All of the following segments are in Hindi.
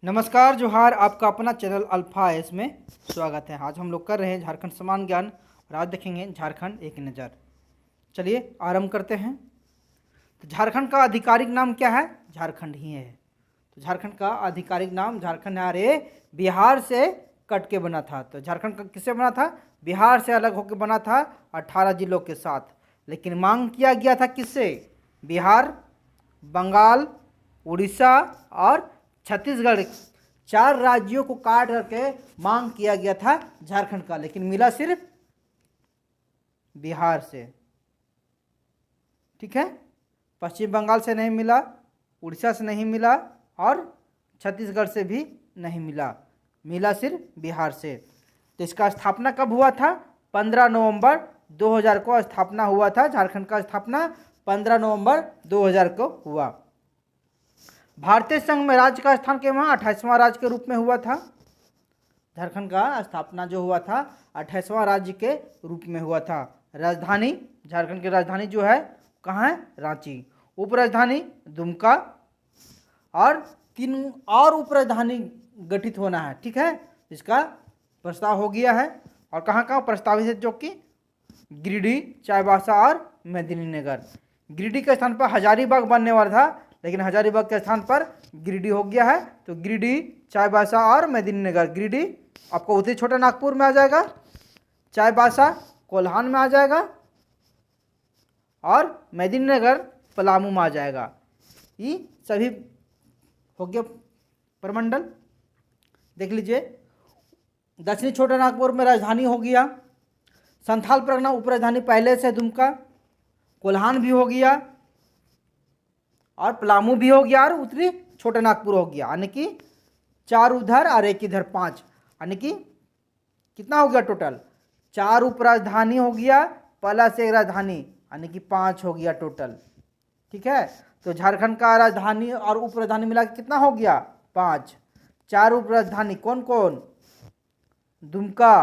नमस्कार जोहार, आपका अपना चैनल अल्फा एस में स्वागत है। आज हम लोग कर रहे हैं झारखंड समान ज्ञान और आज देखेंगे झारखंड एक नज़र। चलिए आरंभ करते हैं। तो झारखंड का आधिकारिक नाम क्या है? झारखंड ही है। तो झारखंड का आधिकारिक नाम झारखंड अरे बिहार से कट के बना था। तो झारखंड का किससे बना था? बिहार से अलग होकर बना था 18 जिलों के साथ। लेकिन मांग किया गया था किससे? बिहार, बंगाल, उड़ीसा और छत्तीसगढ़, 4 राज्यों को काट करके मांग किया गया था झारखंड का, लेकिन मिला सिर्फ बिहार से। ठीक है, पश्चिम बंगाल से नहीं मिला, उड़ीसा से नहीं मिला और छत्तीसगढ़ से भी नहीं मिला, मिला सिर्फ बिहार से। तो इसका स्थापना कब हुआ था? 15 नवंबर 2000 को स्थापना हुआ था। झारखंड का स्थापना 15 नवंबर 2000 को हुआ। भारतीय संघ में राज्य का स्थान के वहाँ 28वां राज्य के रूप में हुआ था। झारखंड का स्थापना जो हुआ था 28वां राज्य के रूप में हुआ था। राजधानी, झारखंड की राजधानी जो है कहाँ है? रांची। उप राजधानी दुमका और 3 और उप राजधानी गठित होना है। ठीक है, इसका प्रस्ताव हो गया है। और कहाँ कहाँ प्रस्तावित है? जो कि गिरिडीह, चाईबासा और मेदिनीनगर। गिरिडीह के स्थान पर हजारीबाग बनने वाला था, लेकिन हजारीबाग के स्थान पर गिरिडीह हो गया है। तो गिरिडीह, चाईबासा और मेदिनीनगर। गिरिडीह आपको उत्तरी छोटा नागपुर में आ जाएगा, चाईबासा कोल्हान में आ जाएगा और मेदिनीनगर पलामू में आ जाएगा। ये सभी हो गया प्रमंडल। देख लीजिए, दक्षिणी छोटा नागपुर में राजधानी हो गया। संथाल परगना उप राजधानी पहले से दुमका, कोल्हान भी हो गया और पलामू भी हो गया और उत्तरी छोटा नागपुर हो गया। यानी कि 4 उधर और 1 इधर, 5, यानी कि कितना हो गया टोटल? 4 उप राजधानी हो गया प्लस 1 राजधानी, यानी कि 5 हो गया टोटल। ठीक है, तो झारखंड का राजधानी और उप राजधानी मिला के कितना हो गया? 5। 4 उप राजधानी कौन कौन? दुमका,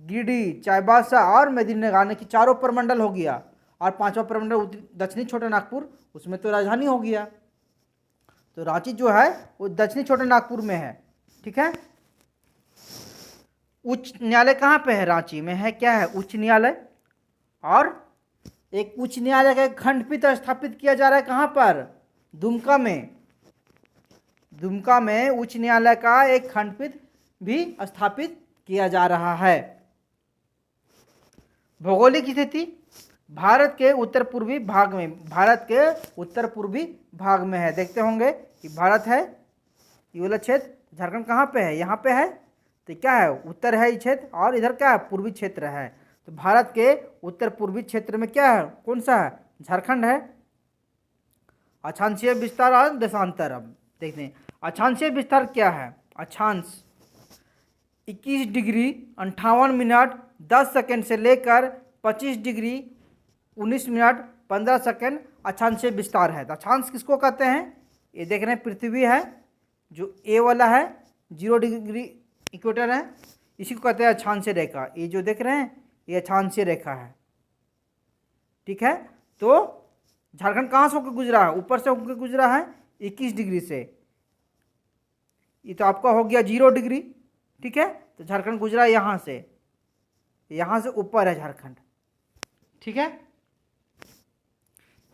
गिरिडीह, चाईबासा और मेदिनीनगर, यानी कि 4 प्रमंडल हो गया। और 5वां प्रमंडल दक्षिणी छोटा नागपुर, उसमें तो राजधानी हो गया। तो रांची जो है वो दक्षिणी छोटा नागपुर में है। ठीक है, उच्च न्यायालय कहाँ पे है? रांची में है। क्या है? उच्च न्यायालय। और एक उच्च न्यायालय का खंडपीठ स्थापित किया जा रहा है कहाँ पर? दुमका में। दुमका में उच्च न्यायालय का एक खंडपीठ भी स्थापित किया जा रहा है। भौगोलिक स्थिति भारत के उत्तर पूर्वी भाग में, भारत के उत्तर पूर्वी भाग में है। देखते होंगे कि भारत है ये वाला क्षेत्र, झारखंड कहाँ पे है? यहाँ पे है। तो क्या है? उत्तर है ये क्षेत्र और इधर क्या है? पूर्वी क्षेत्र है। तो भारत के उत्तर पूर्वी क्षेत्र में क्या है? कौन सा है? झारखंड है। अक्षांशीय विस्तार और देशांतर। अब देखते हैं अक्षांशीय विस्तार क्या है। अक्षांश 21 डिग्री 58 मिनट 10 सेकेंड से लेकर 25 डिग्री 19 मिनट 15 सेकेंड अक्षांशीय विस्तार है। तो अक्षांश किसको कहते हैं? ये देख रहे हैं पृथ्वी है जो ए वाला है, 0 डिग्री इक्वेटर है, इसी को कहते हैं अक्षांशीय रेखा। ये जो देख रहे हैं ये अक्षांशीय रेखा है। ठीक है, तो झारखंड कहाँ से होकर गुजरा है? ऊपर से होकर गुजरा है 21 डिग्री से। ये तो आपका हो गया 0 डिग्री। ठीक है, तो झारखंड गुजरा यहाँ से ऊपर है झारखंड। ठीक है,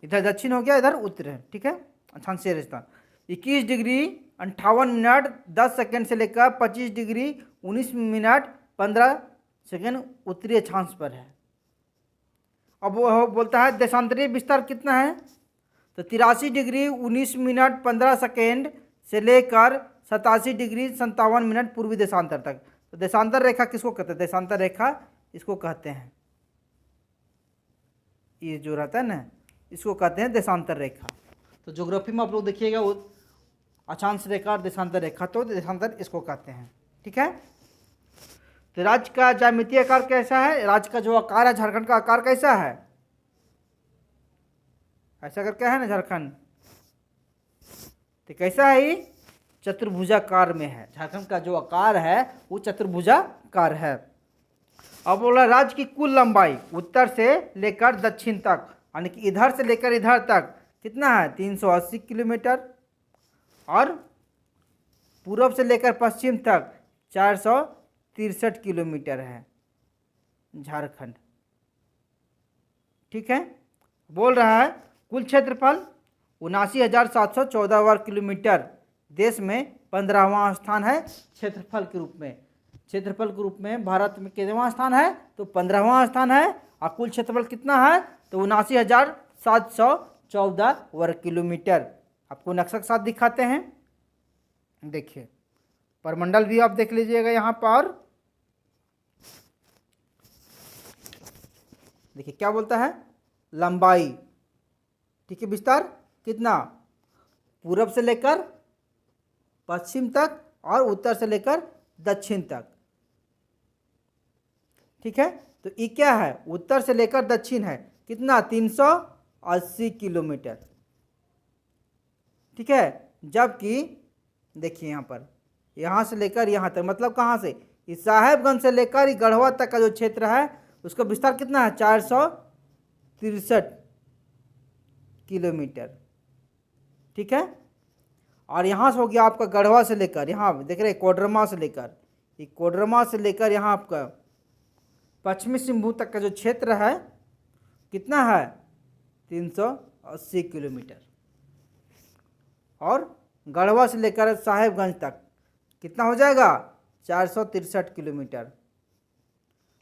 इधर दक्षिण हो गया, इधर उत्तर है। ठीक है, अक्षांशीय रेखा 21 डिग्री 58 मिनट 10 सेकेंड से लेकर 25 डिग्री 19 मिनट 15 सेकेंड उत्तरी अक्षांश पर है। अब वो बोलता है देशांतरीय विस्तार कितना है? तो 83 डिग्री 19 मिनट 15 सेकेंड से लेकर 87 डिग्री 57 मिनट पूर्वी देशांतर तक। तो देशांतर रेखा किसको कहते हैं? देशांतर रेखा इसको कहते हैं। ये जो रहता है ना, इसको कहते हैं देशांतर रेखा। तो ज्योग्राफी में आप लोग देखिएगा वो अक्षांश रेखा और देशांतर रेखा, तो देशांतर इसको कहते हैं। ठीक है, तो राज्य का ज्यामितीय आकार कैसा है? राज्य का जो आकार है, झारखंड का आकार कैसा है? ऐसा करके है ना झारखंड, तो कैसा है? ये चतुर्भुजाकार में है। झारखंड का जो आकार है वो चतुर्भुजाकार है। अब बोला राज्य की कुल लंबाई उत्तर से लेकर दक्षिण तक, यानी कि इधर से लेकर इधर तक कितना है? 380 किलोमीटर। और पूर्व से लेकर पश्चिम तक 463 किलोमीटर है झारखंड। ठीक है, बोल रहा है कुल क्षेत्रफल 79,714 वर्ग किलोमीटर, देश में 15वां स्थान है क्षेत्रफल के रूप में। क्षेत्रफल के रूप में भारत में कितवां स्थान है? तो 15वां स्थान है। और कुल क्षेत्रफल कितना है? तो 79,714 वर्ग किलोमीटर। आपको नक्शा के साथ दिखाते हैं, देखिए परमंडल भी आप देख लीजिएगा यहाँ पर। देखिए क्या बोलता है, लंबाई, ठीक है, विस्तार कितना, पूरब से लेकर पश्चिम तक और उत्तर से लेकर दक्षिण तक। ठीक है, तो ये क्या है, उत्तर से लेकर दक्षिण है, कितना, 380 किलोमीटर। ठीक है, जबकि देखिए यहाँ पर, यहाँ से लेकर यहाँ तक, मतलब कहाँ से, इस साहेबगंज से लेकर गढ़वा तक का जो क्षेत्र है उसका विस्तार कितना है, 463 किलोमीटर। ठीक है, और यहाँ से हो गया आपका गढ़वा से लेकर, यहाँ देख रहे कोडरमा से लेकर, ये कोडरमा से लेकर यहाँ आपका पश्चिमी सिंहभूम तक का जो क्षेत्र है कितना है, 380 किलोमीटर। और गढ़वा से लेकर साहेबगंज तक कितना हो जाएगा, 463 किलोमीटर।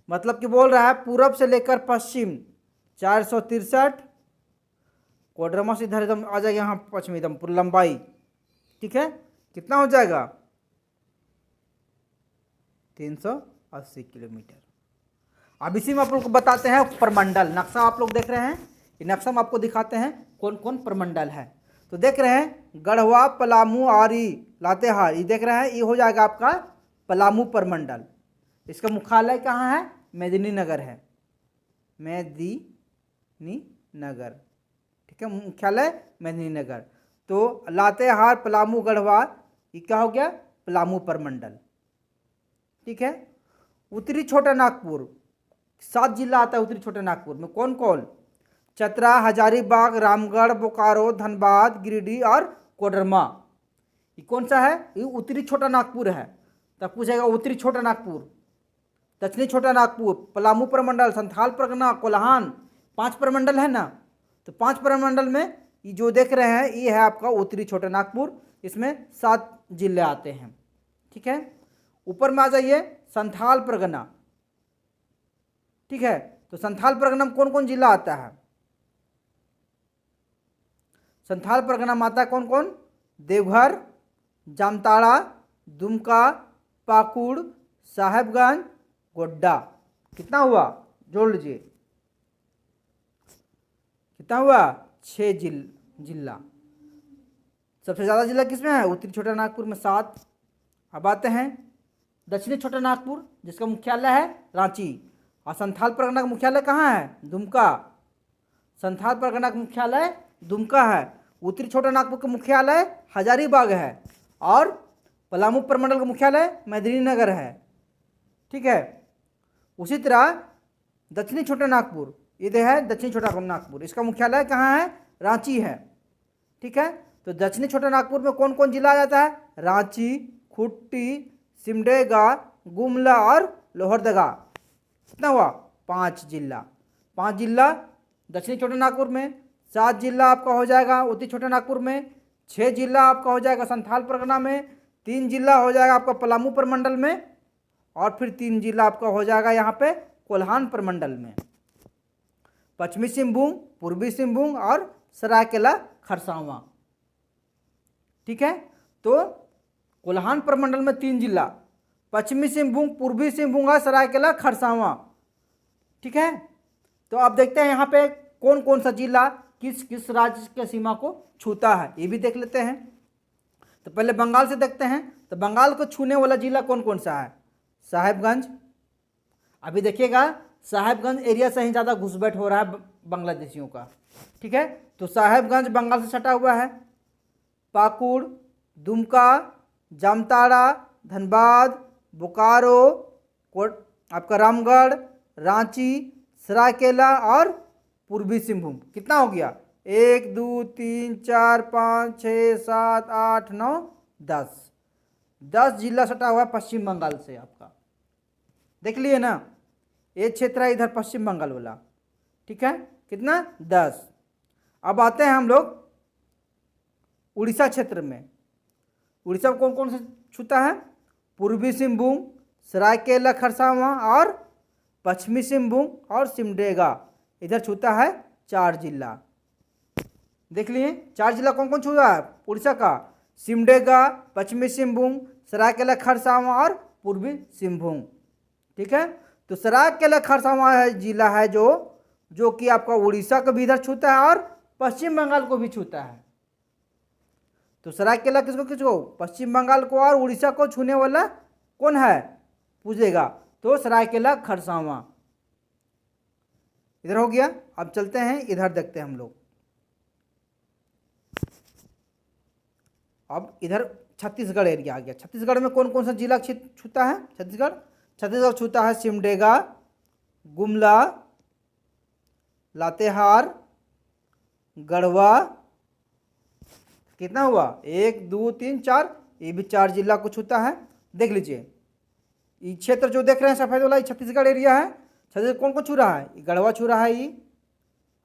मतलब कि बोल रहा है पूरब से लेकर पश्चिम 463, कोडरमा से इधर एकदम आ जाएगा यहाँ पश्चिमी एकदम पूरी लंबाई। ठीक है, कितना हो जाएगा, 380 किलोमीटर। अब इसी में आप लोग को बताते हैं प्रमंडल। नक्शा आप लोग देख रहे हैं, ये नक्शा में आपको दिखाते हैं कौन कौन प्रमंडल है। तो देख रहे हैं गढ़वा, पलामू, आरी, लातेहार, ये देख रहे हैं, ये हो जाएगा आपका पलामू प्रमंडल। इसका मुख्यालय कहाँ है, मेदिनीनगर है, मेदिनीनगर। ठीक है, मुख्यालय मेदिनीनगर। तो लातेहार, पलामू, गढ़वा, ये क्या हो गया, पलामू प्रमंडल। ठीक है, उत्तरी छोटा नागपुर, 7 जिला आता है उत्तरी छोटा नागपुर में, कौन कौन, चतरा, हजारीबाग, रामगढ़, बोकारो, धनबाद, गिरिडीह और कोडरमा। ये कौन सा है, ये उत्तरी छोटा नागपुर है। तब पूछेगा उत्तरी छोटा नागपुर, दक्षिणी छोटा नागपुर, पलामू प्रमंडल, संथाल परगना, कोल्हान, 5 प्रमंडल है ना। तो 5 प्रमंडल में ये जो देख रहे हैं ये है आपका उत्तरी छोटा नागपुर, इसमें 7 जिले आते हैं। ठीक है, ऊपर में आ जाइए संथाल परगना। ठीक है, तो संथाल परगना में कौन कौन जिला आता है, संथाल परगना में आता है कौन कौन, देवघर, जामताड़ा, दुमका, पाकुड़, साहेबगंज, गोड्डा। कितना हुआ, जोड़ लीजिए, कितना हुआ, 6 जिला। सबसे ज़्यादा जिला किसमें है, उत्तरी छोटा नागपुर में 7। अब आते हैं दक्षिणी छोटा नागपुर, जिसका मुख्यालय है रांची, और संथाल परगना का मुख्यालय कहाँ है, दुमका। संथाल परगना का मुख्यालय दुमका है। उत्तरी छोटा नागपुर का मुख्यालय हजारीबाग है, और पलामू प्रमंडल का मुख्यालय मेदिनीनगर है। ठीक है, उसी तरह दक्षिणी छोटा नागपुर, ये है दक्षिणी छोटा नागपुर, इसका मुख्यालय कहाँ है, रांची है। ठीक है, तो दक्षिणी छोटा नागपुर में कौन कौन जिला आ जाता है, रांची, खुट्टी, सिमडेगा, गुमला और लोहरदगा। कितना हुआ, 5 जिला। 5 जिला दक्षिणी छोटा नागपुर में, 7 जिला आपका हो जाएगा उत्तरी छोटा नागपुर में, 6 जिला आपका हो जाएगा संथाल परगना में, 3 जिला हो जाएगा आपका पलामू प्रमंडल में, और फिर 3 जिला आपका हो जाएगा यहाँ पे कोल्हान प्रमंडल में। पश्चिमी सिंहभूम, पूर्वी सिंहभूम और सरायकेला खरसावां। ठीक है, तो कोल्हान प्रमंडल में 3 जिला, पश्चिमी सिंहभूम, पूर्वी सिंहभूम और सरायकेला खरसावां। ठीक है, तो अब देखते हैं यहाँ पे कौन कौन सा जिला किस किस राज्य के सीमा को छूता है, ये भी देख लेते हैं। तो पहले बंगाल से देखते हैं, तो बंगाल को छूने वाला जिला कौन कौन सा है, साहेबगंज। अभी देखिएगा साहेबगंज एरिया से ही ज़्यादा घुसपैठ हो रहा है बांग्लादेशियों का। ठीक है, तो साहेबगंज बंगाल से सटा हुआ है। पाकुड़, दुमका, जामताड़ा, धनबाद, बोकारो, आपका रामगढ़, रांची, सरायकेला और पूर्वी सिंहभूम। कितना हो गया, 1 2 3 4 5 6 7 8 9 10। 10 जिला सटा हुआ है पश्चिम बंगाल से आपका, देख लिए ना। ये क्षेत्र है इधर पश्चिम बंगाल वाला, ठीक है, कितना 10। अब आते हैं हम लोग उड़ीसा क्षेत्र में। उड़ीसा में कौन कौन से छूता है? पूर्वी सिंहभूम, सरायकेला खरसावां और पश्चिमी सिंहभूम और सिमडेगा, इधर छूता है 4 जिला। देख लिए 4 जिला कौन कौन छूता है उड़ीसा का? सिमडेगा, पश्चिमी सिंहभूम, सरायकेला खरसावां और पूर्वी सिंहभूम, ठीक है। तो सरायकेला खरसावां जिला है जो कि आपका उड़ीसा को भी इधर छूता है और पश्चिम बंगाल को भी छूता है। तो सरायकेला किसको? पश्चिम बंगाल को और उड़ीसा को छूने वाला कौन है पूछेगा, तो सरायकेला खरसावां इधर हो गया। अब चलते हैं इधर, देखते हैं हम लोग। अब इधर छत्तीसगढ़ एरिया आ गया। छत्तीसगढ़ में कौन कौन सा जिला छूता है? छत्तीसगढ़ छूता है सिमडेगा, गुमला, लातेहार, गढ़वा, कितना हुआ 1 2 3 4, ये भी 4 जिला को छूता है। देख लीजिए ये क्षेत्र जो देख रहे हैं सफेद वाला, ये छत्तीसगढ़ एरिया है। छत्तीसगढ़ कौन कौन छू रहा है? गढ़वा छू रहा है ये।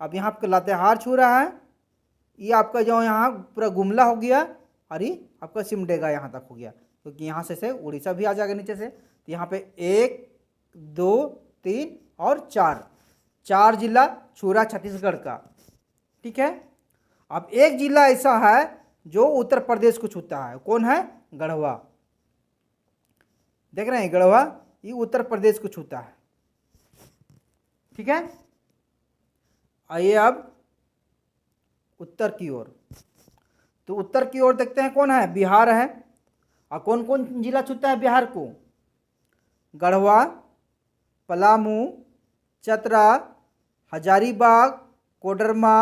अब यहाँ आपका लातेहार छू रहा है, ये आपका जो यहाँ पूरा गुमला हो गया, और ये आपका सिमडेगा यहाँ तक हो गया, क्योंकि यहाँ से उड़ीसा भी आ जाएगा नीचे से। तो यहाँ पे 1 2 3 और 4 जिला छू रहा छत्तीसगढ़ का, ठीक है। अब एक जिला ऐसा है जो उत्तर प्रदेश को छूता है, कौन है? गढ़वा। देख रहे हैं गढ़वा, ये उत्तर प्रदेश को छूता है, ठीक है। आइए अब उत्तर की ओर। तो उत्तर की ओर देखते हैं कौन है? बिहार है। और कौन कौन जिला छूता है बिहार को? गढ़वा, पलामू, चतरा, हजारीबाग, कोडरमा,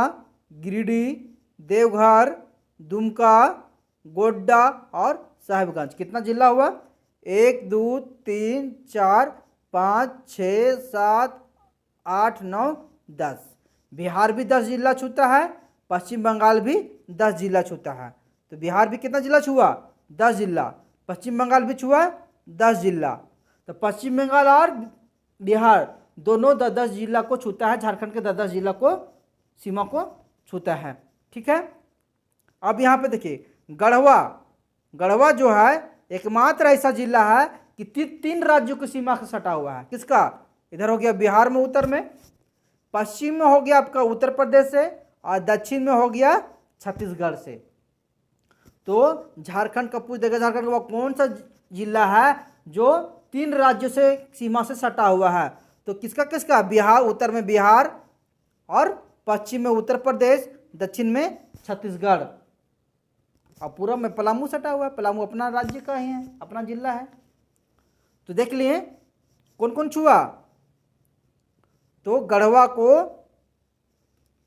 गिरिडीह, देवघर, दुमका, गोड्डा और साहिबगंज। कितना जिला हुआ? 1 2 3 4 5 6 7 8 9 10। बिहार भी 10 जिला छूता है, पश्चिम बंगाल भी 10 जिला छूता है। तो बिहार भी कितना जिला छुआ? 10 जिला। पश्चिम बंगाल भी छुआ 10 जिला। तो पश्चिम बंगाल और बिहार दोनों 10-10 जिला को छूता है। झारखंड के 10-10 जिला को सीमा को छूता है, ठीक है। अब यहाँ पे देखिए गढ़वा जो है एकमात्र ऐसा जिला है कि 3 राज्यों की सीमा से सटा हुआ है। किसका? इधर हो गया बिहार में उत्तर में, पश्चिम में हो गया आपका उत्तर प्रदेश से, और दक्षिण में हो गया छत्तीसगढ़ से। तो झारखंड का पूछ देगा, झारखंड का कौन सा जिला है जो 3 राज्यों से सीमा से सटा हुआ है? तो किसका? बिहार, उत्तर में बिहार और पश्चिम में उत्तर प्रदेश, दक्षिण में छत्तीसगढ़, और पूर्व में पलामू सटा हुआ है। पलामू अपना राज्य का ही है, अपना जिला है। तो देख लिए कौन कौन छुआ? तो गढ़वा को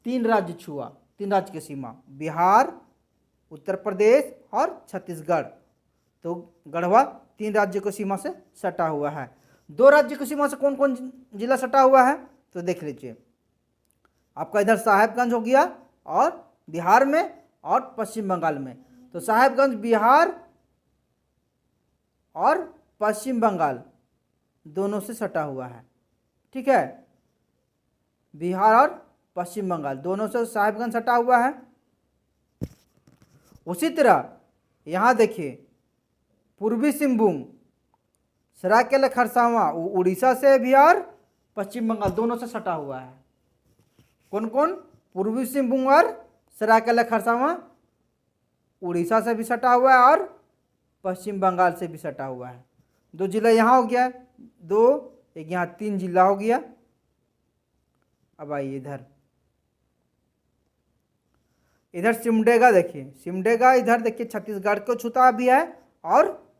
3 राज्य छुआ, 3 राज्य की सीमा, बिहार, उत्तर प्रदेश और छत्तीसगढ़। तो गढ़वा 3 राज्यों की सीमा से सटा हुआ है। 2 राज्यों की सीमा से कौन कौन जिला सटा हुआ है? तो देख लीजिए आपका इधर साहेबगंज हो गया, और बिहार में और पश्चिम बंगाल में। तो साहेबगंज बिहार और पश्चिम बंगाल दोनों से सटा हुआ है, ठीक है। बिहार और पश्चिम बंगाल दोनों से साहेबगंज सटा हुआ है। उसी तरह यहाँ देखिए पूर्वी सिंहभूम, सरायकेला खरसावां उड़ीसा से भी और पश्चिम बंगाल दोनों से सटा हुआ है। कौन कौन? पूर्वी सिंहभूम और सरायकेला खरसावां उड़ीसा से भी सटा हुआ है और पश्चिम बंगाल से भी सटा हुआ है। 2 जिला यहाँ हो गया, 2 एक यहाँ 3 जिला हो गया। अब आइए इधर सिमडेगा देखिए, सिमडेगा इधर देखिए छत्तीसगढ़ को छूता भी है और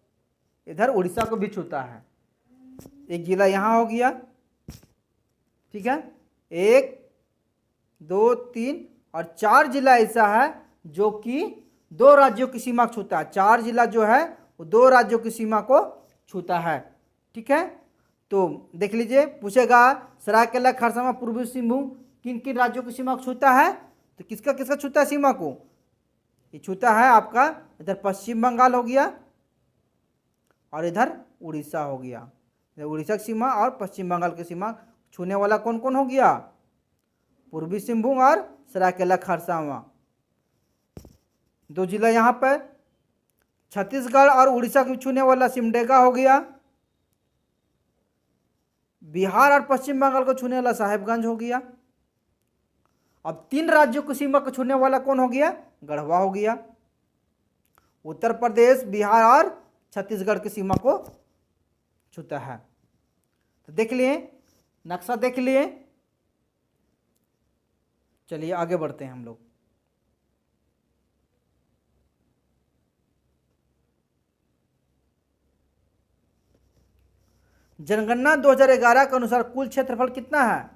इधर उड़ीसा को भी छूता है। एक जिला यहाँ हो गया, ठीक है। 1 2 3 और 4 जिला ऐसा है जो कि 2 राज्यों की सीमा को छूता है। 4 जिला जो है वो 2 राज्यों की सीमा को छूता है, ठीक है। तो देख लीजिए पूछेगा सरायकेला खरसावां पूर्वी सिंहभूम किन किन राज्यों की सीमा को छूता है? तो किसका किसका छूता है सीमा को? ये छूता है आपका इधर पश्चिम बंगाल हो गया, और इधर उड़ीसा हो गया। उड़ीसा की सीमा और पश्चिम बंगाल की सीमा छूने वाला कौन कौन हो गया? पूर्वी सिंहभूम और सरायकेला खरसावां, दो जिला यहाँ पर। छत्तीसगढ़ और उड़ीसा को छूने वाला सिमडेगा हो गया। बिहार और पश्चिम बंगाल को छूने वाला साहेबगंज हो गया। अब 3 राज्यों की सीमा को छूने वाला कौन हो गया? गढ़वा हो गया। उत्तर प्रदेश, बिहार और छत्तीसगढ़ की सीमा को छूता है। तो देख लिए, नक्शा देख लिए। चलिए आगे बढ़ते हैं हम लोग। जनगणना 2011 के अनुसार कुल क्षेत्रफल कितना है?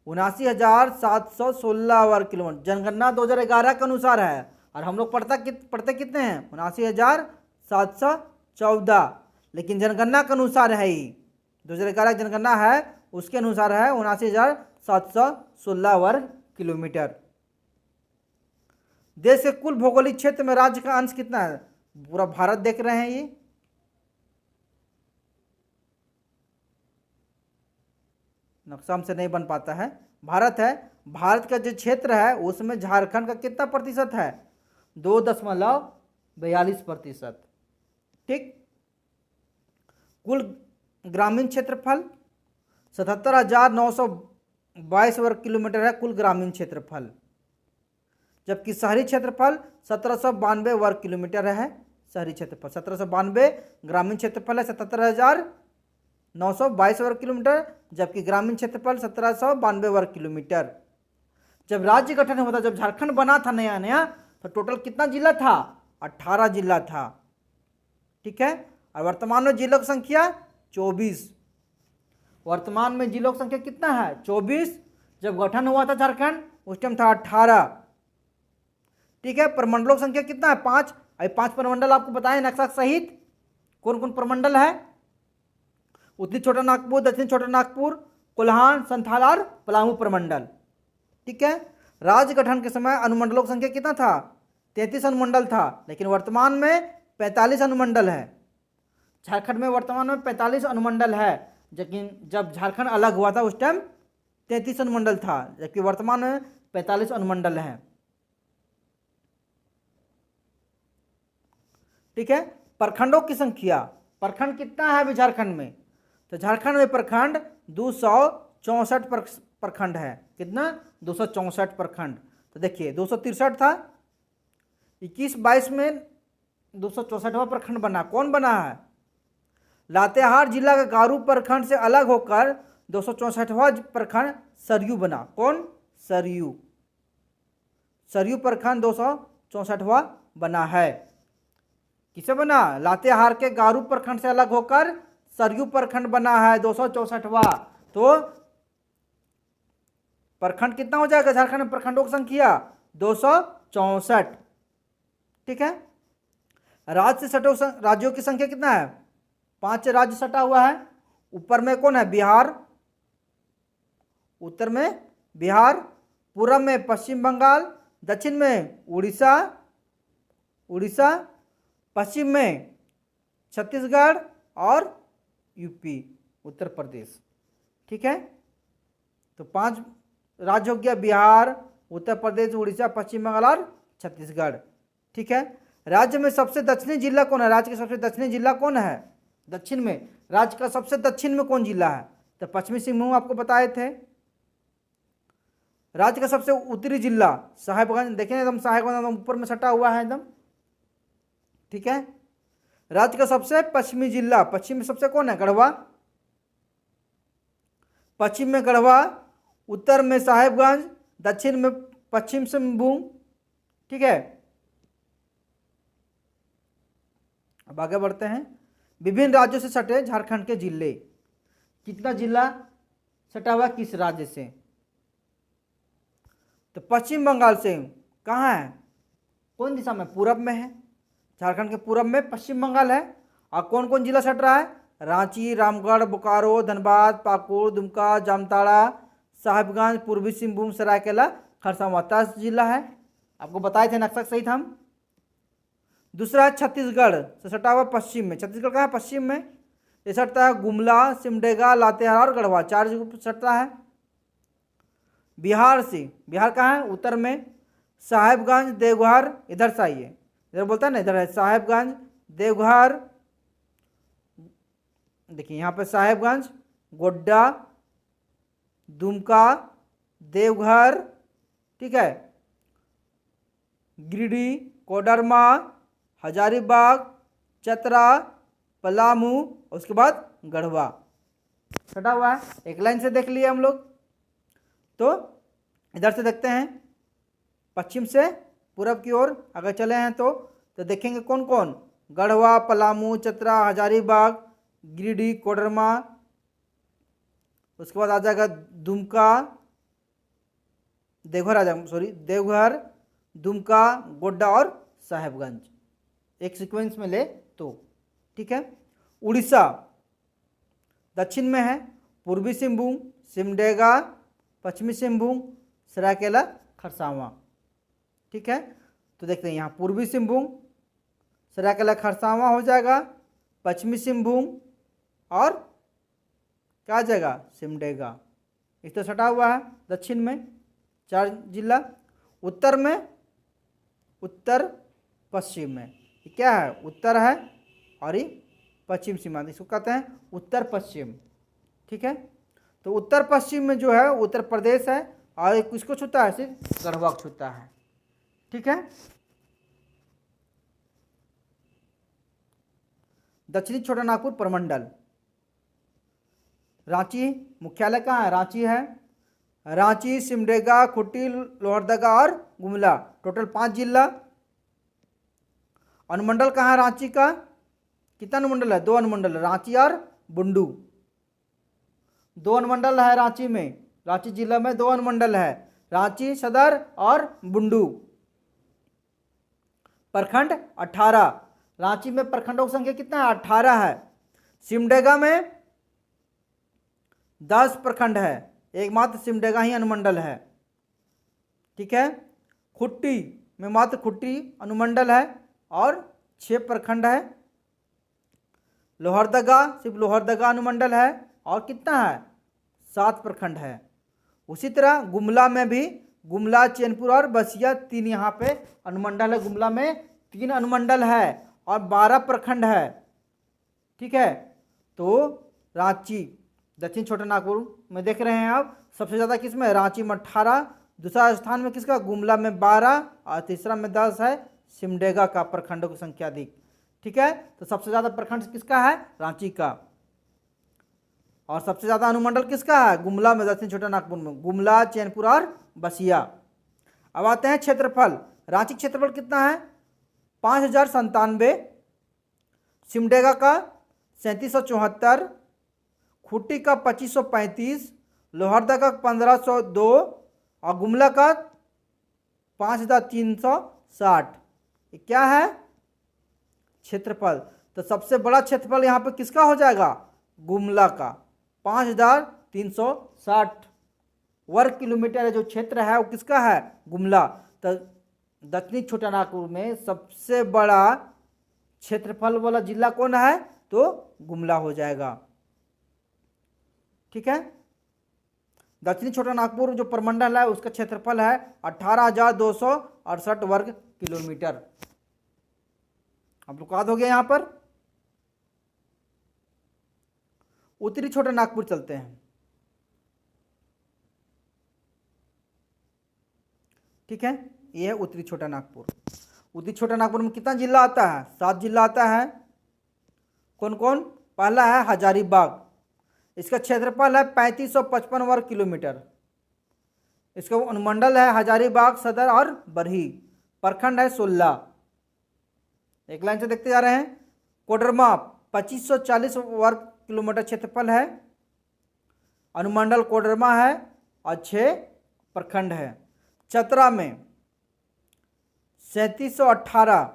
79,716 वर्ग किलोमीटर। जनगणना 2011 के अनुसार है और हम लोग पढ़ते कितने हैं? 79,714। लेकिन जनगणना के अनुसार है ही, 2011 जनगणना है उसके अनुसार है 79,716 वर्ग किलोमीटर। देश के कुल भौगोलिक क्षेत्र में राज्य का अंश कितना है? पूरा भारत देख रहे हैं ये। नक्शा हमसे नहीं बन पाता है। भारत है, भारत का जो क्षेत्र है उसमें झारखंड का कितना प्रतिशत है? 2.42%। ठीक। कुल ग्रामीण क्षेत्रफल 77,922 वर्ग किलोमीटर है कुल ग्रामीण क्षेत्रफल, जबकि शहरी क्षेत्रफल 1792 वर्ग किलोमीटर है। शहरी क्षेत्रफल 1792, ग्रामीण क्षेत्रफल है 77,922 वर्ग किलोमीटर, जबकि ग्रामीण क्षेत्रफल 1792 वर्ग किलोमीटर। जब राज्य गठन हुआ था, जब झारखंड बना था नया नया, तो टोटल कितना जिला था? 18 जिला था। ठीक है। और वर्तमान में जिलों की संख्या 24। वर्तमान में जिलों की संख्या कितना है? 24। जब गठन हुआ था झारखंड उस टाइम था 18। ठीक है। प्रमंडलों की संख्या कितना है? 5। अभी 5 प्रमंडल आपको बताएं नक्शा सहित कौन कौन प्रमंडल है। उत्तरी छोटा नागपुर, दक्षिण छोटा नागपुर, कोल्हान, संथाल और पलामू प्रमंडल। ठीक है। राज्य गठन के समय अनुमंडलों की संख्या कितना था? 33 अनुमंडल था, लेकिन वर्तमान में 45 अनुमंडल है। झारखंड में वर्तमान में 45 अनुमंडल है, लेकिन जब झारखंड अलग हुआ था उस टाइम 33 अनुमंडल था, जबकि वर्तमान में 45 अनुमंडल हैं। ठीक है। प्रखंडों की संख्या, प्रखंड कितना है अभी झारखंड में? तो झारखंड में प्रखंड 264 प्रखंड है। कितना? 264 प्रखंड। तो देखिए 263 था, 21-22 में 264वां प्रखंड बना। कौन बना है? लातेहार जिला के गारू प्रखंड से अलग होकर 264वां प्रखंड सरयू बना। कौन? सरयू। सरयू प्रखंड 264वां बना है। किसे बना? लातेहार के गारू प्रखंड से अलग होकर सरयू प्रखंड बना है 264वां। तो प्रखंड कितना हो जाएगा झारखंड में? प्रखंडों की संख्या 264। ठीक है। राज्य से सटे राज्यों की संख्या कितना है? 5 राज्य सटा हुआ है। ऊपर में कौन है? बिहार। उत्तर में बिहार, पूर्व में पश्चिम बंगाल, दक्षिण में उड़ीसा, पश्चिम में छत्तीसगढ़ और यूपी, उत्तर प्रदेश। ठीक है। तो 5 राज्य हो गया, बिहार, उत्तर प्रदेश, उड़ीसा, पश्चिम बंगाल और छत्तीसगढ़। ठीक है। राज्य में सबसे दक्षिणी जिला कौन है? राज्य का सबसे दक्षिणी जिला कौन है? दक्षिण में राज्य का सबसे दक्षिण में कौन जिला है? तो पश्चिमी सिंहभूम आपको बताए थे। राज्य का सबसे उत्तरी जिला साहेबगंज। देखें एकदम साहेबगंज ऊपर में सटा हुआ है एकदम। ठीक है। राज्य का सबसे पश्चिमी जिला, पश्चिम में सबसे कौन है? गढ़वा। पश्चिम में गढ़वा, उत्तर में साहेबगंज, दक्षिण में पश्चिम सिंहभूम। ठीक है। अब आगे बढ़ते हैं। विभिन्न राज्यों से सटे झारखंड के जिले। कितना जिला सटा हुआ किस राज्य से? तो पश्चिम बंगाल से। कहाँ है? कौन दिशा में? पूरब में है। झारखंड के पूरब में पश्चिम बंगाल है। और कौन कौन जिला सट रहा है? रांची, रामगढ़, बोकारो, धनबाद, पाकुड़, दुमका, जामताड़ा, साहिबगंज, पूर्वी सिंहभूम, सरायकेला खरसावां 10 जिला है। आपको बताए थे नक्शा सहित हम। दूसरा है छत्तीसगढ़ से सटा हुआ पश्चिम में। छत्तीसगढ़ कहाँ है? पश्चिम में। ये सटता है गुमला, सिमडेगा, लातेहार और गढ़वा, 4 जगह पर सटता है। बिहार से, बिहार कहाँ है? उत्तर में। साहेबगंज, देवघर, इधर से आइए, इधर बोलता है ना, इधर है साहेबगंज, देवघर, देखिए यहाँ पे साहेबगंज, गोड्डा, दुमका, देवघर, ठीक है, गिरिडीह, कोडरमा, हजारीबाग, चतरा, पलामू, उसके बाद गढ़वा सटा हुआ है। एक लाइन से देख लिए हम लोग। तो इधर से देखते हैं, पश्चिम से पूरब की ओर अगर चले हैं तो देखेंगे कौन कौन? गढ़वा, पलामू, चतरा, हजारीबाग, गिरिडीह, कोडरमा, उसके बाद आ जाएगा दुमका, देवघर आ जाएगा, सॉरी देवघर, दुमका, गोड्डा और साहेबगंज, एक सीक्वेंस में ले तो, ठीक है। उड़ीसा दक्षिण में है, पूर्वी सिंहभूम, सिमडेगा, पश्चिमी सिंहभूम, सरायकेला, खरसावां, ठीक है। तो देखते हैं यहाँ पूर्वी सिंहभूम, सरायकेला, खरसावां हो जाएगा, पश्चिमी सिंहभूम और क्या जगह? सिमडेगा। इस तो सटा हुआ है दक्षिण में 4 जिला। उत्तर में, उत्तर पश्चिम में ये क्या है? उत्तर है और ये पश्चिम सीमांत, इसको कहते हैं उत्तर पश्चिम, ठीक है। तो उत्तर पश्चिम में जो है उत्तर प्रदेश है और किसको छूता है? सिर्फ गढ़वा को छूता है, ठीक है। दक्षिणी छोटा नागपुर प्रमंडल, रांची मुख्यालय कहाँ है? रांची है। रांची, सिमडेगा, खूंटी, लोहरदगा और गुमला, टोटल 5 जिला। अनुमंडल कहाँ है रांची का? कितना अनुमंडल है? 2 अनुमंडल, रांची और बुंडू, 2 अनुमंडल है रांची में। रांची जिला में 2 अनुमंडल है, रांची सदर और बुंडू। प्रखंड 18, रांची में प्रखंडों की संख्या कितना है? 18 है। सिमडेगा में 10 प्रखंड है, एकमात्र सिमडेगा ही अनुमंडल है, ठीक है। खूंटी में मात्र खूंटी अनुमंडल है और 6 प्रखंड है। लोहरदगा सिर्फ लोहरदगा अनुमंडल है और कितना है? 7 प्रखंड है। उसी तरह गुमला में भी, गुमला, चैनपुर और बसिया 3 यहाँ पे अनुमंडल है। गुमला में 3 अनुमंडल है और 12 प्रखंड है, ठीक है। तो रांची दक्षिण छोटा नागपुर में देख रहे हैं आप, सबसे ज़्यादा किस में? रांची में 18, दूसरा स्थान में किसका? गुमला में 12 और तीसरा में 10 है सिमडेगा का, प्रखंडों की संख्या अधिक, ठीक है। तो सबसे ज़्यादा प्रखंड किसका है? रांची का। और सबसे ज़्यादा अनुमंडल किसका है? गुमला में, दक्षिण छोटा नागपुर में, गुमला, चैनपुर और बसिया। अब आते हैं क्षेत्रफल। रांची क्षेत्रफल कितना है? 5097, सिमडेगा का 3774, खूंटी का 2535, लोहरदगा का 1502 और गुमला का 5360। ये क्या है? क्षेत्रफल। तो सबसे बड़ा क्षेत्रफल यहाँ पे किसका हो जाएगा? गुमला का, 5360 वर्ग किलोमीटर जो क्षेत्र है वो किसका है? गुमला। तो दक्षिणी छोटा नागपुर में सबसे बड़ा क्षेत्रफल वाला जिला कौन है? तो गुमला हो जाएगा, ठीक है। दक्षिणी छोटा नागपुर जो प्रमंडल है उसका क्षेत्रफल है 18,268 वर्ग किलोमीटर। अब लोग याद हो गया यहाँ पर। उत्तरी छोटा नागपुर चलते हैं, ठीक है। ये है उत्तरी छोटा नागपुर। उत्तरी छोटा नागपुर में कितना जिला आता है? 7 जिला आता है। कौन कौन? पहला है हजारीबाग, इसका क्षेत्रफल है 3555 वर्ग किलोमीटर। इसका अनुमंडल है हजारीबाग, सदर और बरही, प्रखंड है 16। एक लाइन से देखते जा रहे हैं। कोडरमा 2540 वर्ग किलोमीटर क्षेत्रफल है, अनुमंडल कोडरमा है और 6 प्रखंड है। चतरा में 3718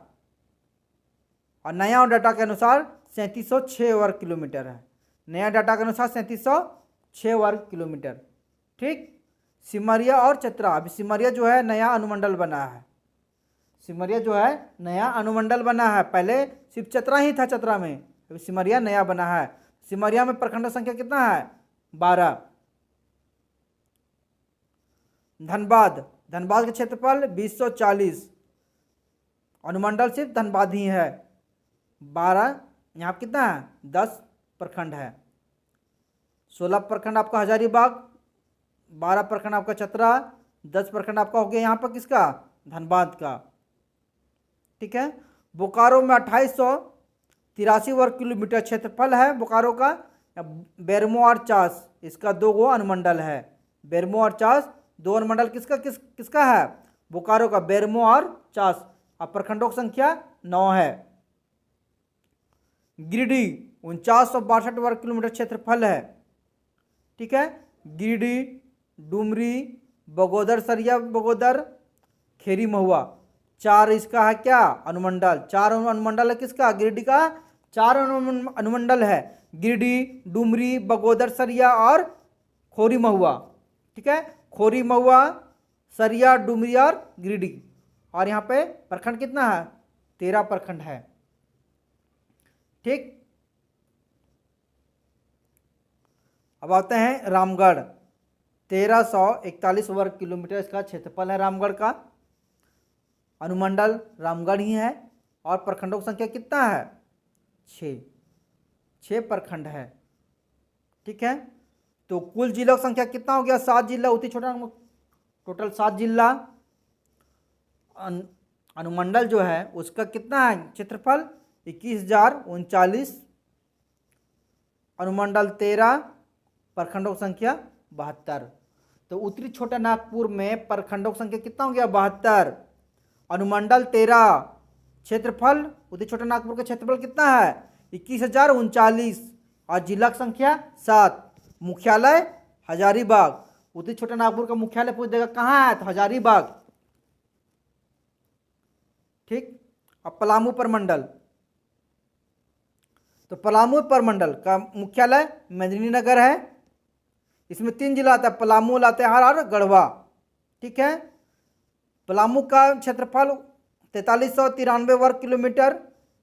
और नया डाटा के अनुसार 3706 वर्ग किलोमीटर है। नया डाटा के अनुसार 3706 वर्ग किलोमीटर, ठीक। सिमरिया और चतरा, अभी सिमरिया जो है नया अनुमंडल बना है। सिमरिया जो है नया अनुमंडल बना है, पहले सिर्फ चतरा ही था, चतरा में, अभी सिमरिया नया बना है। सिमरिया में प्रखंड संख्या कितना है? 12। धनबाद, धनबाद का क्षेत्रफल 2040, अनुमंडल सिर्फ धनबाद ही है। 12, यहाँ पर कितना है? 10 प्रखंड है। 16 प्रखंड आपका हजारीबाग, 12 प्रखंड आपका चतरा, 10 प्रखंड आपका हो गया यहाँ पर किसका? धनबाद का। ठीक है। बोकारो में 2883 वर्ग किलोमीटर क्षेत्रफल है बोकारो का। बेरमो और चास, इसका 2 अनुमंडल है। बेरमो और चास 2 अनुमंडल किसका है? बोकारो का, बेरमो और चास। अब प्रखंडों की संख्या 9 है। गिरिडीह 4962 वर्ग किलोमीटर क्षेत्रफल है। ठीक है। गिरिडीह, डुमरी, बगोदर, सरिया बगोदर, खेरी महुआ, 4 इसका है क्या? अनुमंडल। 4 अनुमंडल है किसका? गिरिडीह का 4 अनुमंडल है। गिरिडीह, डुमरी, बगोदर, सरिया और खोरी महुआ। ठीक है। खोरी महुआ, सरिया, डुमरी और गिरिडीह। और यहाँ पे प्रखंड कितना है? 13 प्रखंड है। ठीक। अब आते हैं रामगढ़। 1341 वर्ग किलोमीटर इसका क्षेत्रफल है रामगढ़ का। अनुमंडल रामगढ़ ही है। और प्रखंडों की संख्या कितना है? 6 प्रखंड है। ठीक है। तो कुल जिलों की संख्या कितना हो गया? 7 जिला, उतनी छोटा, टोटल 7 जिला। अनुमंडल जो है उसका कितना है क्षेत्रफल? 21,039। अनुमंडल 13, प्रखंडों की संख्या 72। तो उत्तरी छोटा नागपुर में प्रखंडों की संख्या कितना हो गया? 72। अनुमंडल 13, क्षेत्रफल उत्तरी छोटा नागपुर का क्षेत्रफल कितना है? 21,039। और जिला की संख्या 7। मुख्यालय हजारीबाग। उत्तरी छोटा नागपुर का मुख्यालय पूछ देगा कहाँ है? तो हजारीबाग। ठीक। अब पलामू प्रमंडल, तो पलामू प्रमंडल का मुख्यालय मेदिनीनगर है। इसमें 3 जिला आता है, पलामू, लातेहार और गढ़वा। ठीक है। पलामू का क्षेत्रफल 4393 वर्ग किलोमीटर।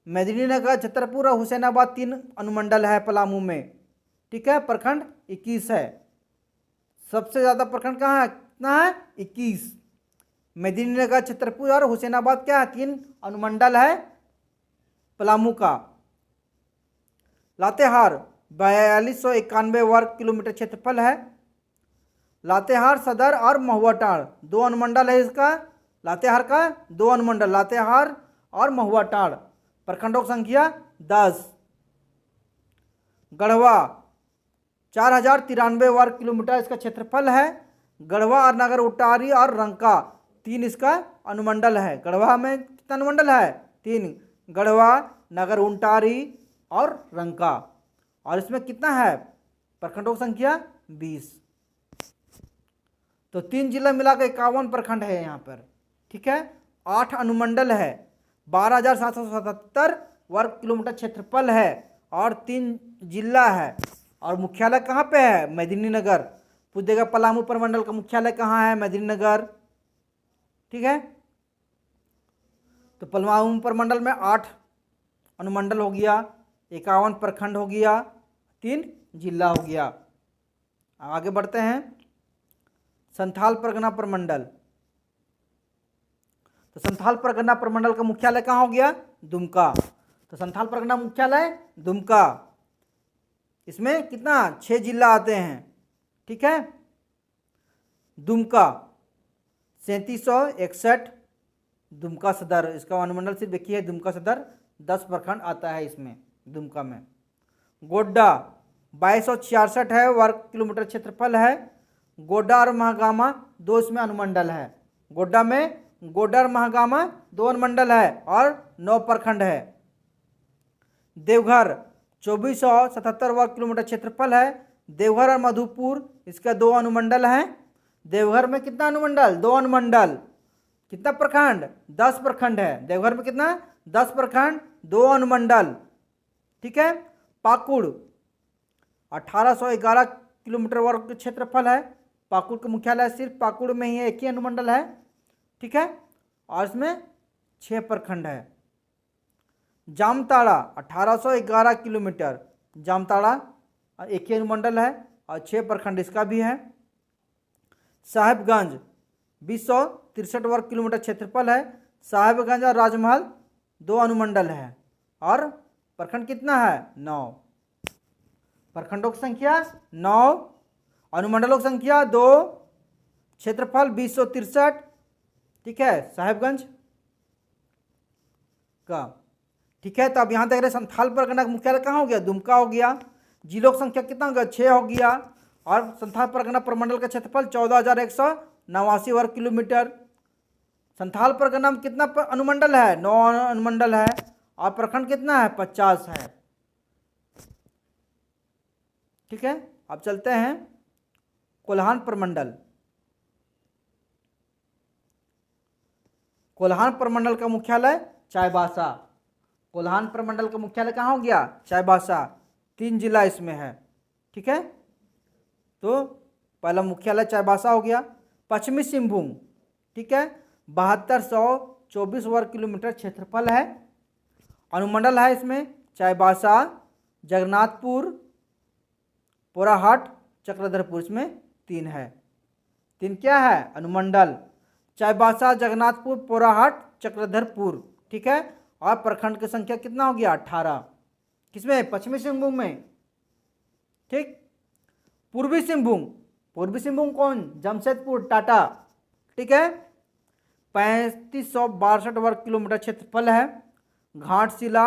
मेदिनीनगर, छतरपुर और हुसैनाबाद 3 अनुमंडल है पलामू में। ठीक है। प्रखंड 21 है। सबसे ज़्यादा प्रखंड कहाँ है? कितना है? 21। मेदिनीनगर, छतरपुर और हुसैनाबाद क्या है? 3 अनुमंडल है पलामू का। लातेहार 4291 वर्ग किलोमीटर क्षेत्रफल है। लातेहार सदर और महुआटांड़ 2 अनुमंडल है इसका। लातेहार का 2 अनुमंडल, लातेहार और महुआटांड़। प्रखंडों की संख्या 10। गढ़वा 4093 वर्ग किलोमीटर इसका क्षेत्रफल है। गढ़वा और नगर उटारी और रंका 3 इसका अनुमंडल है। गढ़वा में कितना अनुमंडल है? 3। गढ़वा, नगर उंटारी और रंका। और इसमें कितना है? प्रखंडों की संख्या 20। तो 3 जिला मिलाकर 51 प्रखंड है यहाँ पर। ठीक है। 8 अनुमंडल है। 12,777 वर्ग किलोमीटर क्षेत्रफल है और 3 जिला है। और मुख्यालय कहाँ पे है? मेदिनीनगर। पूछ देगा पलामू प्रमंडल का मुख्यालय कहाँ है? मेदिनीनगर। ठीक है। तो पलामू प्रमंडल में 8 अनुमंडल हो गया, 51 प्रखंड हो गया, 3 जिला हो गया। आगे बढ़ते हैं। संथाल परगना प्रमंडल। तो संथाल परगना प्रमंडल का मुख्यालय कहाँ हो गया? दुमका। तो संथाल परगना मुख्यालय दुमका। इसमें कितना? 6 जिला आते हैं। ठीक है। दुमका 3761, दुमका सदर, इसका अनुमंडल सिर्फ देखिए दुमका सदर, 10 प्रखंड आता है इसमें दुमका में। गोड्डा 2266 है वर्ग किलोमीटर क्षेत्रफल है। गोड्डा और महागामा 2 इसमें अनुमंडल है। गोड्डा में गोड्डा और महागामा 2 अनुमंडल है और 9 प्रखंड है। देवघर 2477 वर्ग किलोमीटर क्षेत्रफल है। देवघर और मधुपुर इसका 2 अनुमंडल हैं। देवघर में कितना अनुमंडल? 2 अनुमंडल। कितना प्रखंड? 10 प्रखंड है। देवघर में कितना? 10 प्रखंड, 2 अनुमंडल। ठीक है। पाकुड़ 1811 किलोमीटर वर्ग क्षेत्रफल है। पाकुड़ का मुख्यालय सिर्फ पाकुड़ में ही है, एक ही अनुमंडल है। ठीक है। और इसमें 6 प्रखंड है। जामताड़ा 1811 किलोमीटर, जामताड़ा एक ही अनुमंडल है और 6 प्रखंड इसका भी है। साहिबगंज 2063 वर्ग किलोमीटर क्षेत्रफल है। साहिबगंज और राजमहल 2 अनुमंडल है और प्रखंड कितना है 9। प्रखंडों की संख्या 9, अनुमंडलों की संख्या 2, क्षेत्रफल 2063। ठीक है, साहिबगंज का। ठीक है, तो अब यहाँ देख रहे संथाल परगना का मुख्यालय कहाँ हो गया, दुमका हो गया। जिलों की संख्या कितना हो गया 6 हो गया और संथाल परगना प्रमंडल का क्षेत्रफल 14,189 वर्ग किलोमीटर। संथाल परगना में कितना अनुमंडल है 9 अनुमंडल है और प्रखंड कितना है 50 है। ठीक है, अब चलते हैं कोल्हान प्रमंडल। कोल्हान प्रमंडल का मुख्यालय चाईबासा। कोल्हान प्रमंडल का मुख्यालय कहाँ हो गया चाईबासा। 3 जिला इसमें है। ठीक है, तो पहला मुख्यालय चाईबासा हो गया। पश्चिमी सिंहभूम, ठीक है, 7224 वर्ग किलोमीटर क्षेत्रफल है। अनुमंडल है इसमें चाईबासा, जगन्नाथपुर, पोराहाट, चक्रधरपुर, इसमें 3 है। 3 क्या है अनुमंडल, चाईबासा, जगन्नाथपुर, पोराहाट, चक्रधरपुर। ठीक है, और प्रखंड की संख्या कितना हो गया 18। किसमें पश्चिमी सिंहभूम में। ठीक, पूर्वी सिंहभूम, पूर्वी सिंहभूम कौन जमशेदपुर, टाटा। ठीक है, 3562 वर्ग किलोमीटर क्षेत्रफल है। घाटशिला,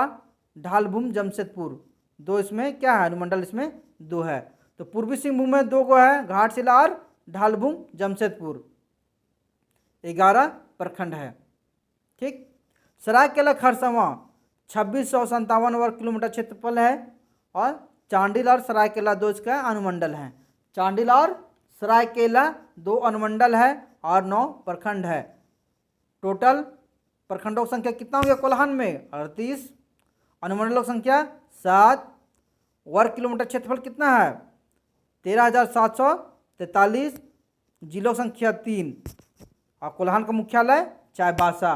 ढालभूम, जमशेदपुर 2 इसमें क्या है अनुमंडल, इसमें 2 है। तो पूर्वी सिंहभूम में 2 को है, घाटशिला और ढालभूम, जमशेदपुर। 11 प्रखंड है। ठीक, सरायकेला खरसावां 2657 वर्ग किलोमीटर क्षेत्रफल है और चांडिल और सरायकेला 2 इसका अनुमंडल है। चांडिल और सरायकेला 2 अनुमंडल है और 9 प्रखंड है। टोटल प्रखंडों की संख्या कितना हो गया कोल्हान में 38, अनुमंडलों की संख्या 7, वर्ग किलोमीटर क्षेत्रफल कितना है 13,743, जिलों की संख्या 3 और कोल्हान का मुख्यालय चाईबासा।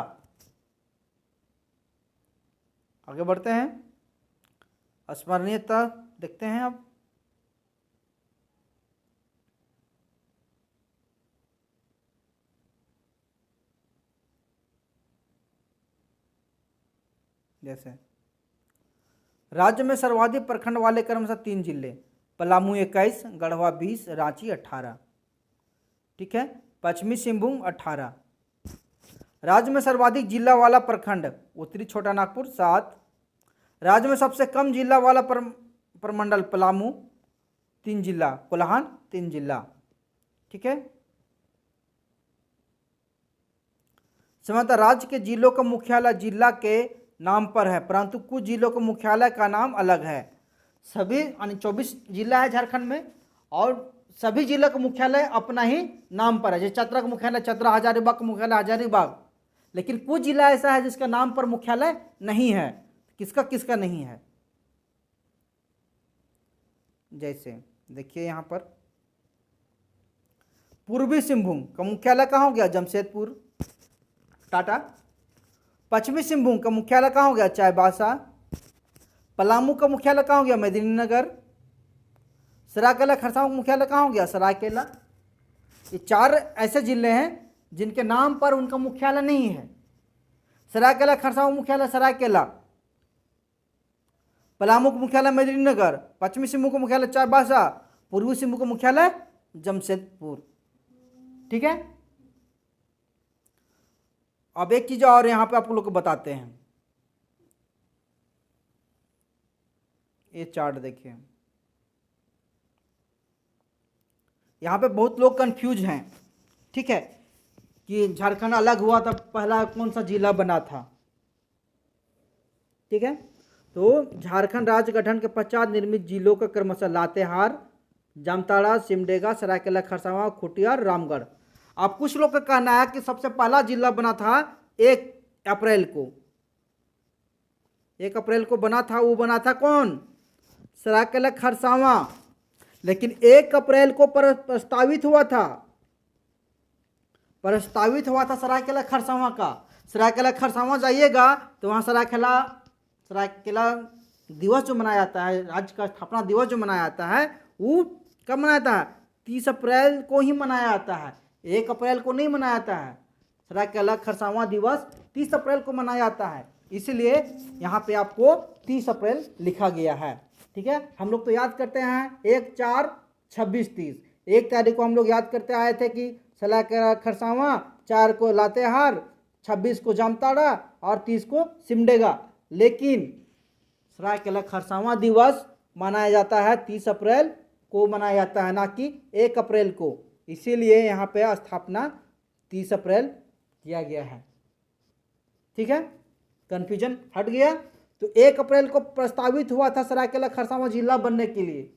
आगे बढ़ते हैं, स्मरणीयता देखते हैं अब। जैसे राज्य में सर्वाधिक प्रखंड वाले क्रमशः 3 जिले, पलामू 21, गढ़वा 20, रांची 18। ठीक है, पश्चिमी सिंहभूम 18। राज्य में सर्वाधिक जिला वाला प्रखंड उत्तरी छोटा नागपुर 7। राज्य में सबसे कम जिला वाला प्रमंडल पलामू 3 जिला, कोल्हान 3 जिला। ठीक है, समांतर राज्य के जिलों का मुख्यालय जिला के नाम पर है परंतु कुछ जिलों के मुख्यालय का नाम अलग है। सभी 24 जिला है झारखंड में और सभी जिले का मुख्यालय अपना ही नाम पर है। जैसे चतरा का मुख्यालय चतरा, हजारीबाग का मुख्यालय हजारीबाग, लेकिन कुछ जिला ऐसा है जिसका नाम पर मुख्यालय नहीं है। किसका किसका नहीं है, जैसे देखिए यहाँ पर पूर्वी सिंहभूम का मुख्यालय कहाँ हो गया जमशेदपुर, टाटा। पश्चिमी सिंहभूम का मुख्यालय कहाँ हो गया चाईबासा। पलामू का मुख्यालय कहाँ हो गया मेदिनीनगर। सरायकेला खरसावां का मुख्यालय कहाँ हो गया सरायकेला। ये 4 ऐसे जिले हैं जिनके नाम पर उनका मुख्यालय नहीं है। सरायकेला खरसावां मुख्यालय सरायकेला, पलामू का मुख्यालय मेदिनीनगर, पश्चिमी सिंहभूम का मुख्यालय चाईबासा, पूर्वी सिंहभूम का मुख्यालय जमशेदपुर। ठीक है, अब एक चीज और यहाँ पे आप लोग को बताते हैं। ये चार्ट देखिए, यहाँ पे बहुत लोग कंफ्यूज हैं। ठीक है, कि झारखंड अलग हुआ था पहला कौन सा जिला बना था। ठीक है, तो झारखंड राज्य गठन के पश्चात निर्मित जिलों का क्रमशः लातेहार, जामताड़ा, सिमडेगा, सरायकेला खरसावां, खूंटी और रामगढ़। अब कुछ लोग का कहना है कि सबसे पहला जिला बना था 1 अप्रैल को। 1 अप्रैल को बना था, वो बना था कौन सरायकेला खरसावां। लेकिन 1 अप्रैल को प्रस्तावित हुआ था सरायकेला खरसावां का, सरायकेला खरसावां जाइएगा तो वहाँ सरायकेला दिवस जो मनाया जाता है, राज्य का स्थापना दिवस जो मनाया जाता है, वो कब मनाया जाता है? 30 अप्रैल को ही मनाया जाता है, 1 अप्रैल को नहीं मनाया जाता है। सरायकेला खरसावां दिवस 30 अप्रैल को मनाया जाता है, इसलिए यहाँ पे आपको 30 अप्रैल लिखा गया है। ठीक है, हम लोग तो याद करते हैं 1, 4, 26, 30। 1 तारीख को हम लोग याद करते आए थे कि सरायकेला खरसावां, 4 को लातेहार, 26 को जामताड़ा और 30 को सिमडेगा। लेकिन सरायकेला खरसावां दिवस मनाया जाता है 30 अप्रैल को मनाया जाता है, ना कि 1 अप्रैल को। इसीलिए यहाँ पे स्थापना 30 अप्रैल किया गया है। ठीक है, कन्फ्यूजन हट गया। तो 1 अप्रैल को प्रस्तावित हुआ था सरायकेला खरसावां जिला बनने के लिए,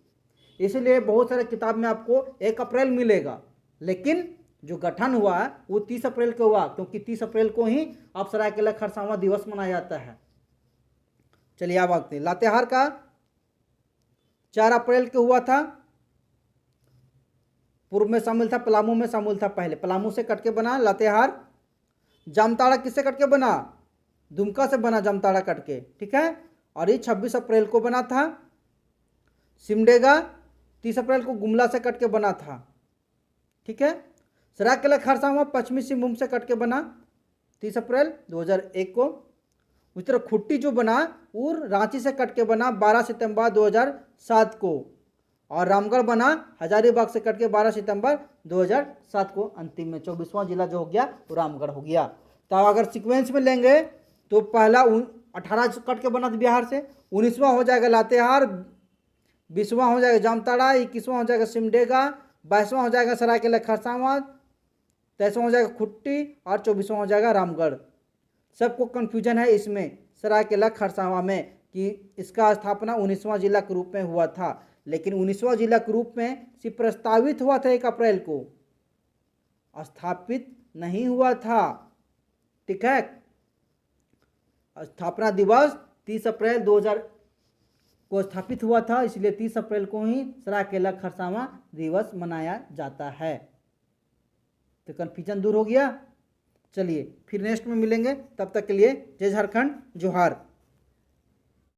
इसलिए बहुत सारे किताब में आपको 1 अप्रैल मिलेगा, लेकिन जो गठन हुआ है वो 30 अप्रैल को हुआ, क्योंकि 30 अप्रैल को ही अब सरायकेला खरसावां दिवस मनाया जाता है। चलिए अब आते हैं, लातेहार का 4 अप्रैल को हुआ था। पूर्व में शामिल था, पलामू में शामिल था। पहले पलामू से कट के बना लातेहार। जामताड़ा किससे कट के बना? दुमका से बना जामताड़ा कट के। ठीक है, और ये 26 अप्रैल को बना था। सिमडेगा 30 अप्रैल को गुमला से कट के बना था। ठीक है, सरायकेला खरसावां पश्चिमी सिंहभूम से कट के बना 30 अप्रैल 2001 को। उस तरह खुट्टी जो बना वो रांची से कट के बना 12 सितंबर 2007 को, और रामगढ़ बना हजारीबाग से कट के 12 सितंबर 2007 को। अंतिम में 24वां जिला जो हो गया वो रामगढ़ हो गया। तो अगर सीक्वेंस में लेंगे तो पहला 18 से कट के बना था बिहार से, 19वां हो जाएगा लातेहार, 20वां हो जाएगा जामताड़ा, 21वां हो जाएगा सिमडेगा, 22वां हो जाएगा सरायकेला खरसावां, 23वां हो जाएगा खुट्टी और 24वां हो जाएगा रामगढ़। सबको कन्फ्यूजन है इसमें सरायकेला खरसावां में कि इसका स्थापना 19वां जिला के रूप में हुआ था, लेकिन 19वां जिला के रूप में सिर्फ प्रस्तावित हुआ था 1 अप्रैल को, स्थापित नहीं हुआ था। ठीक है, स्थापना दिवस 30 अप्रैल 2000 को स्थापित हुआ था, इसलिए 30 अप्रैल को ही सरायकेला खरसावां दिवस मनाया जाता है। तो कन्फ्यूजन दूर हो गया। चलिए फिर नेक्स्ट में मिलेंगे, तब तक के लिए जय झारखंड, जोहार।